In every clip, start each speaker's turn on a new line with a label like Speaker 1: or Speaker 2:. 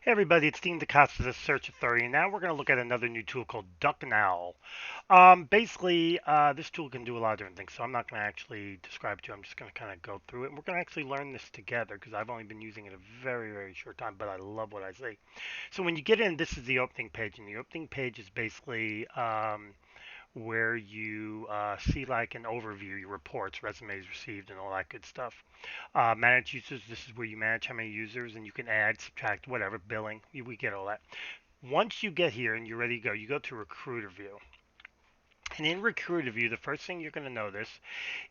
Speaker 1: Hey everybody, it's Dean DeCosta, the Search Authority. Now we're going to look at another new tool called ducknowl. Basically, this tool can do a lot of different things, so I'm not going to actually describe it to you. I'm just going to kind of go through it. And we're going to actually learn this together because I've only been using it a very, very short time, but I love what I see. So when you get in, this is the opening page, and the opening page is basically where you see like an overview, your reports, resumes received, and all that good stuff. Manage users, this is where you manage how many users, and you can add, subtract, whatever, billing. We get all that. Once you get here and you're ready to go, you go to Recruiter View. And in Recruiter View, the first thing you're going to notice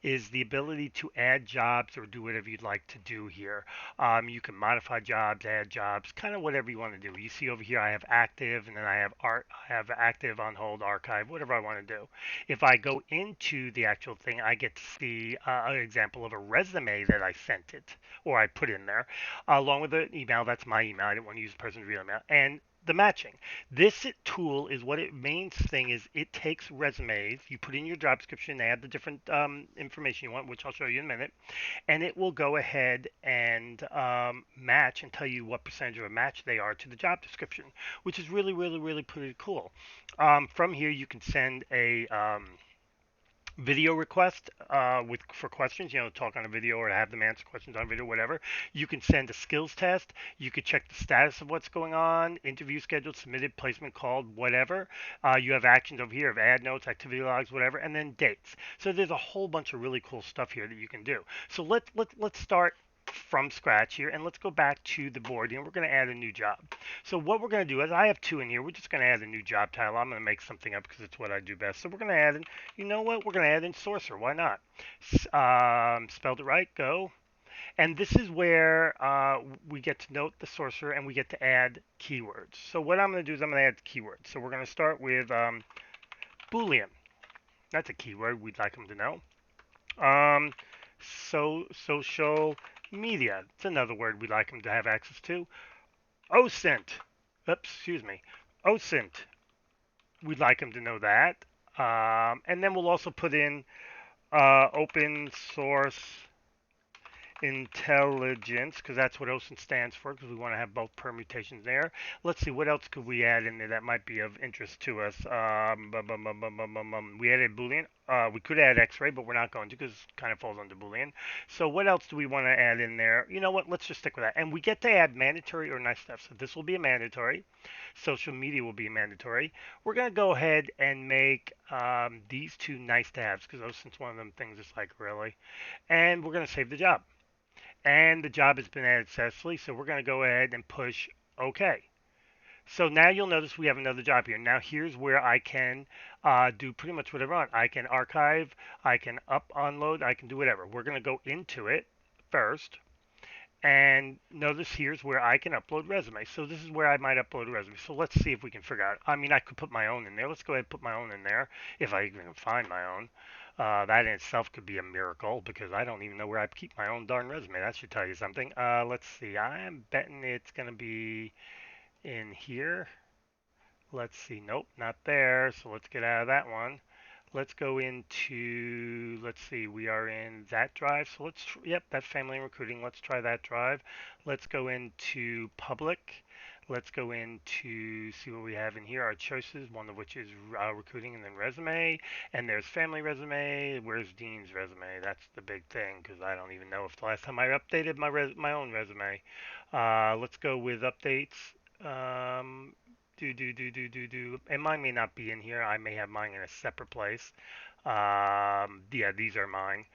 Speaker 1: is the ability to add jobs or do whatever you'd like to do here. You can modify jobs, add jobs, kind of whatever you want to do. You see over here I have active, and then I have active, on hold, archive, whatever I want to do. If I go into the actual thing, I get to see an example of a resume that I sent it or I put in there, along with an email. That's my email. I didn't want to use the person's real email. And the matching. This tool is what it main thing is. It takes resumes, you put in your job description, add the different information you want, which I'll show you in a minute, and it will go ahead and match and tell you what percentage of a match they are to the job description, which is really, really, really pretty cool. From here, you can send a video request with for questions, talk on a video or have them answer questions on video, whatever. You can send a skills test. You could check the status of what's going on, interview scheduled, submitted, placement called, whatever. You have actions over here of add notes, activity logs, whatever, and then dates. So there's a whole bunch of really cool stuff here that you can do. So let's start from scratch here, and let's go back to the board, and we're going to add a new job. So what we're going to do is, I have two in here. We're just going to add a new job title. I'm going to make something up because it's what I do best. So we're going to add in, you know what? We're going to add in sorcerer. Why not? Spelled it right. Go. And this is where we get to note the sorcerer and we get to add keywords. So what I'm going to do is I'm going to add keywords. So we're going to start with Boolean. That's a keyword we'd like them to know. Um, social media. It's another word we'd like them to have access to. OSINT. Oops, excuse me. OSINT. We'd like them to know that. And then we'll also put in open source intelligence, because that's what OSINT stands for, because we want to have both permutations there. Let's see, what else could we add in there that might be of interest to us? We added Boolean. We could add X-ray, but we're not going to because it kind of falls under Boolean. So what else do we want to add in there? You know what? Let's just stick with that. And we get to add mandatory or nice stuff. So this will be a mandatory. Social media will be mandatory. We're going to go ahead and make these two nice to haves because OSINT's one of them things that's like, really. And we're going to save the job, and the job has been added successfully. So we're going to go ahead and push OK. So now you'll notice we have another job here. Now here's where I can do pretty much whatever I want. I can archive, I can unload, I can do whatever. We're going to go into it first. And notice here's where I can upload resumes. So this is where I might upload a resume. So let's see if we can figure out. I mean, I could put my own in there. Let's go ahead and put my own in there if I even find my own. That in itself could be a miracle because I don't even know where I keep my own darn resume. That should tell you something. Let's see. I am betting it's going to be in here. Let's see. Nope, not there. So let's get out of that one. Let's go into, let's see, we are in that drive. So let's, yep, that's family and recruiting. Let's try that drive. Let's go into public. Let's go into see what we have in here. Our choices, one of which is recruiting and then resume. And there's family resume. Where's Dean's resume? That's the big thing because I don't even know if the last time I updated my own resume. Let's go with updates. Um, and mine may not be in here. I may have mine in a separate place. Yeah, these are mine.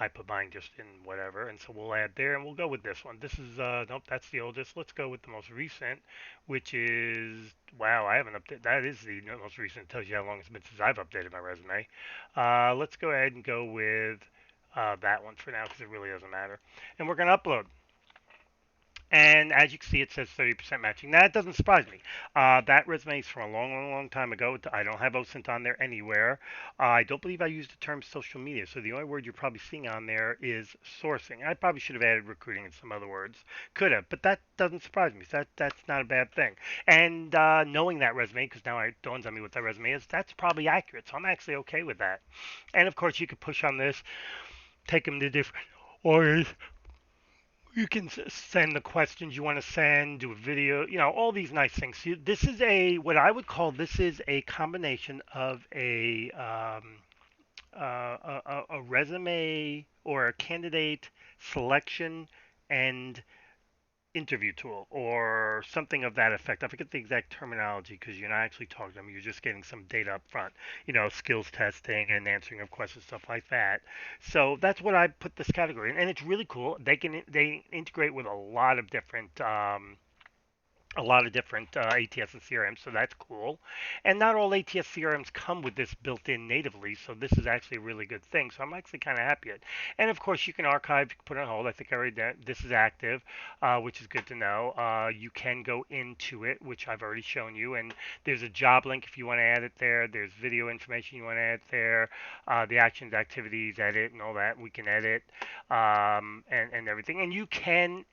Speaker 1: I put mine just in whatever, and so we'll add there, and we'll go with this one. This is nope, that's the oldest. Let's go with the most recent, which is wow. I haven't updated. That is the most recent. It tells you how long it's been since I've updated my resume. Let's go ahead and go with that one for now because it really doesn't matter. And we're gonna upload. And as you can see, it says 30% matching. That doesn't surprise me. That resume is from a long, long, long time ago. I don't have OSINT on there anywhere. I don't believe I used the term social media. So the only word you're probably seeing on there is sourcing. I probably should have added recruiting and some other words. Could have, but that doesn't surprise me. So that's not a bad thing. And knowing that resume, because now it dawns on me what that resume is, that's probably accurate. So I'm actually okay with that. And of course, you could push on this, take them to different orders. You can send the questions you want to send, do a video, all these nice things. This is what I would call this is a combination of a resume or a candidate selection and interview tool or something of that effect. I forget the exact terminology because you're not actually talking to them. You're just getting some data up front, skills testing and answering of questions, stuff like that. So that's what I put this category in, and it's really cool. They integrate with a lot of different ATS and CRMs, so that's cool. And not all ATS CRMs come with this built in natively, so this is actually a really good thing. So I'm actually kind of happy. And of course, you can archive, you can put it on hold. I think I already did. This is active, which is good to know. You can go into it, which I've already shown you, and there's a job link if you want to add it there. There's video information you want to add there. The actions, activities, edit, and all that we can edit, and everything. And you can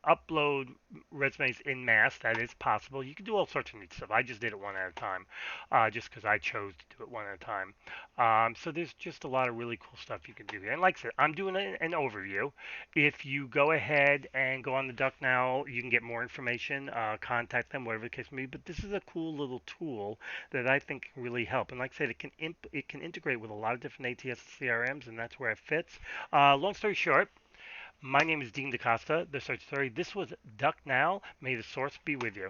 Speaker 1: upload resumes in mass. That is possible. You can do all sorts of neat stuff. I just did it one at a time, just because I chose to do it one at a time. So there's just a lot of really cool stuff you can do here. And like I said, I'm doing an overview. If you go ahead and go on the ducknowl, you can get more information. Contact them, whatever the case may be. But this is a cool little tool that I think can really help. And like I said, it can integrate with a lot of different ATS CRMs, and that's where it fits. Long story short. My name is Dean DaCosta, the Search Story. This was Duck Now. May the source be with you.